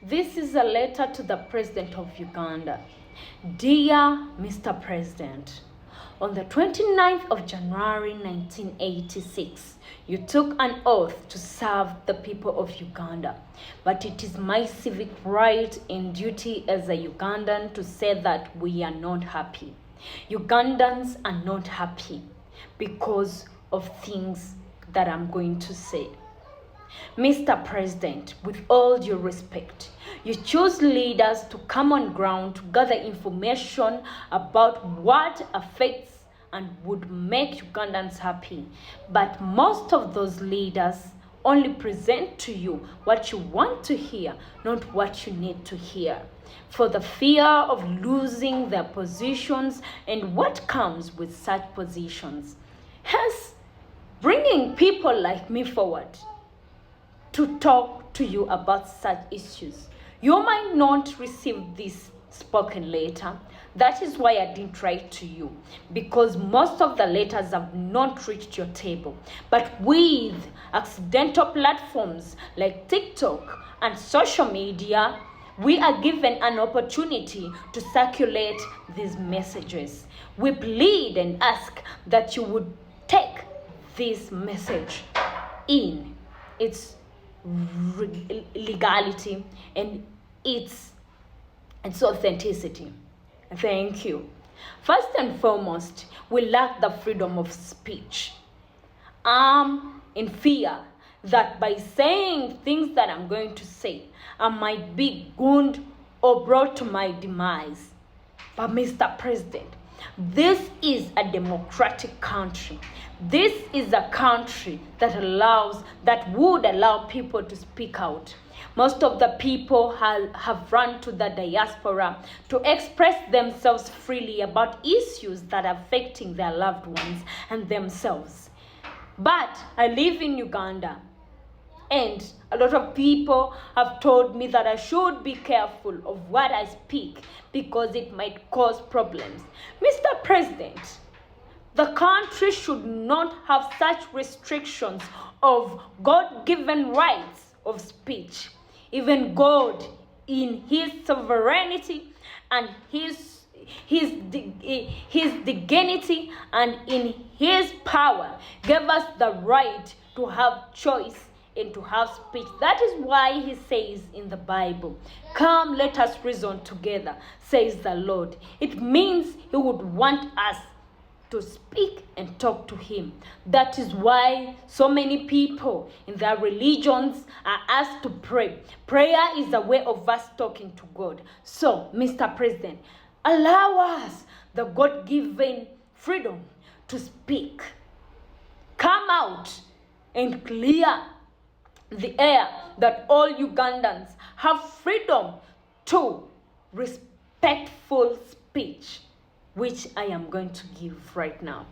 This is a letter to the President of Uganda. Dear Mr. President, on the 29th of January 1986, you took an oath to serve the people of Uganda. But it is my civic right and duty as a Ugandan to say that we are not happy. Ugandans are not happy because of things that I'm going to say. Mr. President, with all due respect, you choose leaders to come on ground to gather information about what affects and would make Ugandans happy. But most of those leaders only present to you what you want to hear, not what you need to hear, for the fear of losing their positions and what comes with such positions. Hence, bringing people like me forward to talk to you about such issues. You might not receive this spoken letter. That is why I didn't write to you, because most of the letters have not reached your table. But with accidental platforms like TikTok and social media, we are given an opportunity to circulate these messages. We plead and ask that you would take this message in its legality and its authenticity. Thank you. First and foremost, we lack the freedom of speech. I'm in fear that by saying things that I'm going to say, I might be gooned or brought to my demise. But Mr. President, this is a democratic country. This is a country that would allow people to speak out. Most of the people have run to the diaspora to express themselves freely about issues that are affecting their loved ones and themselves. But I live in Uganda, and a lot of people have told me that I should be careful of what I speak because it might cause problems. Mr. President, the country should not have such restrictions of God-given rights of speech. Even God, in his sovereignty and his dignity and in his power, gave us the right to have choice and to have speech. That is why he says in the Bible, "Come, let us reason together," says the Lord. It means he would want us to speak and talk to him. That is why so many people in their religions are asked to pray. Prayer is a way of us talking to God. So, Mr. President, allow us the God-given freedom to speak. Come out and clear the air that all Ugandans have freedom to respectful speech, which I am going to give right now.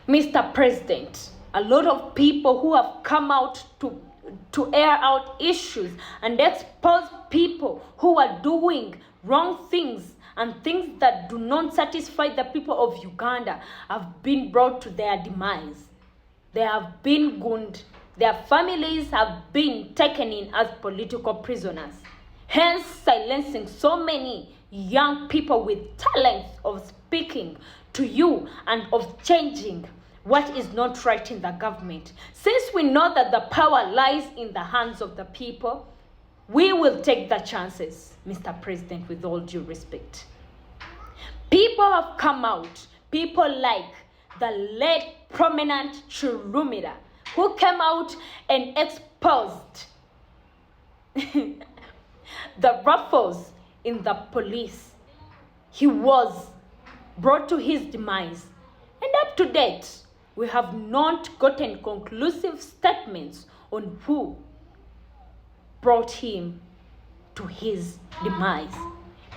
Mr. President, a lot of people who have come out to air out issues and expose people who are doing wrong things and things that do not satisfy the people of Uganda have been brought to their demise. They have been gooned. Their families have been taken in as political prisoners, hence silencing so many young people with talent of speaking to you and of changing what is not right in the government. Since we know that the power lies in the hands of the people, we will take the chances, Mr. President, with all due respect. People have come out, people like the late prominent Chirumira, who came out and exposed the ruffles in the police. He was brought to his demise. And up to date, we have not gotten conclusive statements on who brought him to his demise.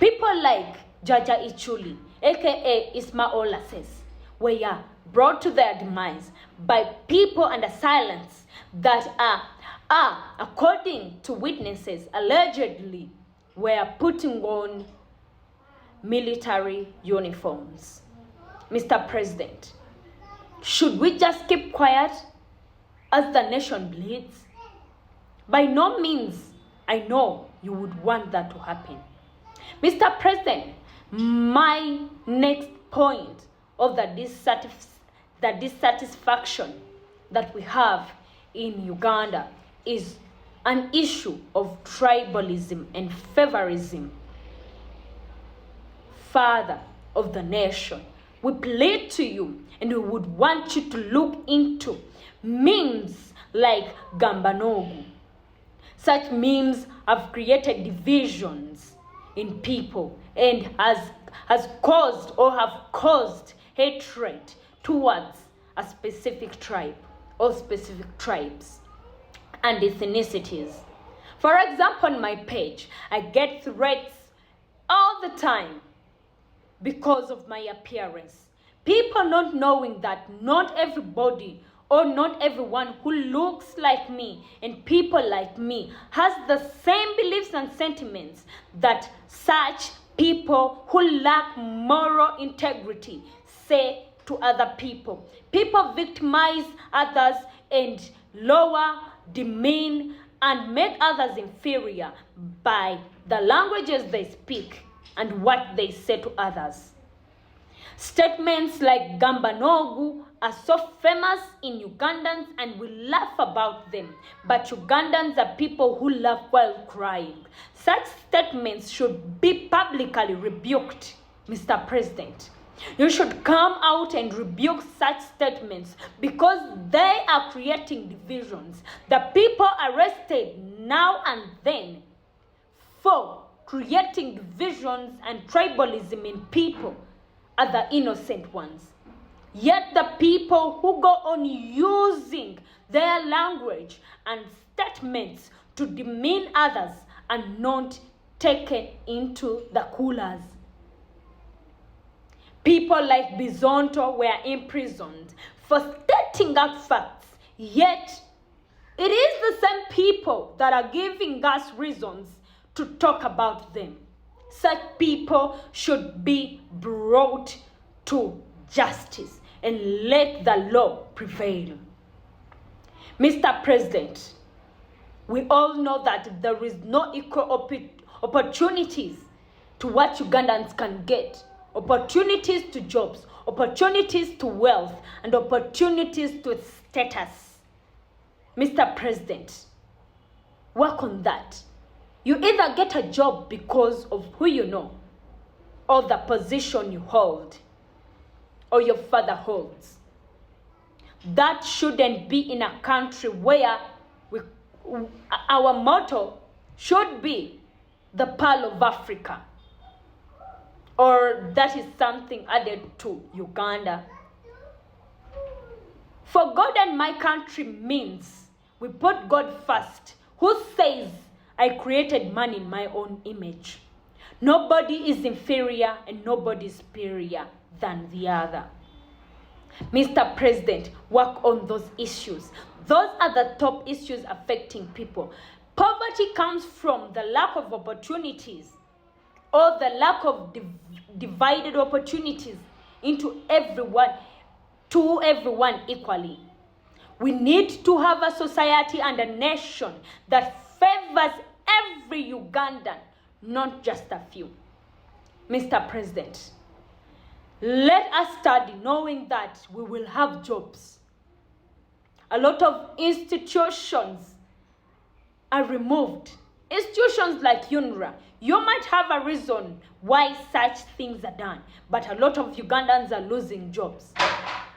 People like Jaja Ichuli, aka Ismail Asses, were brought to their demise by people under silence that are, according to witnesses, allegedly were putting on military uniforms. Mr. President, should we just keep quiet as the nation bleeds? By no means, I know you would want that to happen. Mr. President, my next point of the dissatisfaction that we have in Uganda is an issue of tribalism and favorism. Father of the nation, we plead to you and we would want you to look into memes like Gambanogu. Such memes have created divisions in people and has caused or have caused hatred towards a specific tribe or specific tribes and ethnicities. For example, on my page, I get threats all the time because of my appearance. People not knowing that not everybody or not everyone who looks like me and people like me has the same beliefs and sentiments that such people who lack moral integrity say to other people. People victimize others and lower, demean, and make others inferior by the languages they speak and what they say to others. Statements like Gambanogu are so famous in Ugandans and we laugh about them. But Ugandans are people who laugh while crying. Such statements should be publicly rebuked, Mr. President. You should come out and rebuke such statements because they are creating divisions. The people arrested now and then for creating divisions and tribalism in people are the innocent ones. Yet the people who go on using their language and statements to demean others are not taken into the coolers. People like Bizonto were imprisoned for stating out facts, yet it is the same people that are giving us reasons to talk about them. Such people should be brought to justice and let the law prevail. Mr. President, we all know that there is no equal opportunities to what Ugandans can get. Opportunities to jobs, opportunities to wealth, and opportunities to status. Mr. President, work on that. You either get a job because of who you know, or the position you hold, or your father holds. That shouldn't be in a country where our motto should be the Pearl of Africa. Or that is something added to Uganda. For God and my country means we put God first, who says, I created man in my own image. Nobody is inferior and nobody is superior than the other. Mr. President, work on those issues. Those are the top issues affecting people. Poverty comes from the lack of opportunities or the lack of divided opportunities into everyone, to everyone equally. We need to have a society and a nation that favors every Ugandan, not just a few. Mr. President, let us study knowing that we will have jobs. A lot of institutions are removed. Institutions like UNRWA, you might have a reason why such things are done, but a lot of Ugandans are losing jobs.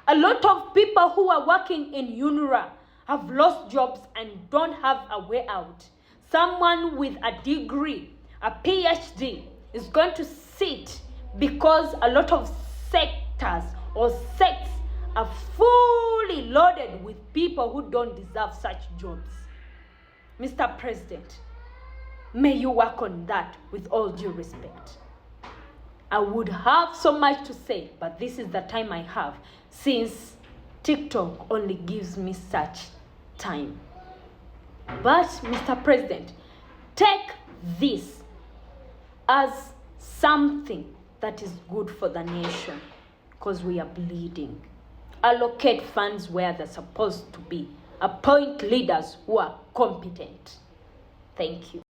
A lot of people who are working in UNRWA have lost jobs and don't have a way out. Someone with a degree, a PhD, is going to sit because a lot of sectors or sects are fully loaded with people who don't deserve such jobs. Mr. President, may you work on that with all due respect. I would have so much to say, but this is the time I have, since TikTok only gives me such time. But, Mr. President, take this as something that is good for the nation, because we are bleeding. Allocate funds where they're supposed to be. Appoint leaders who are competent. Thank you.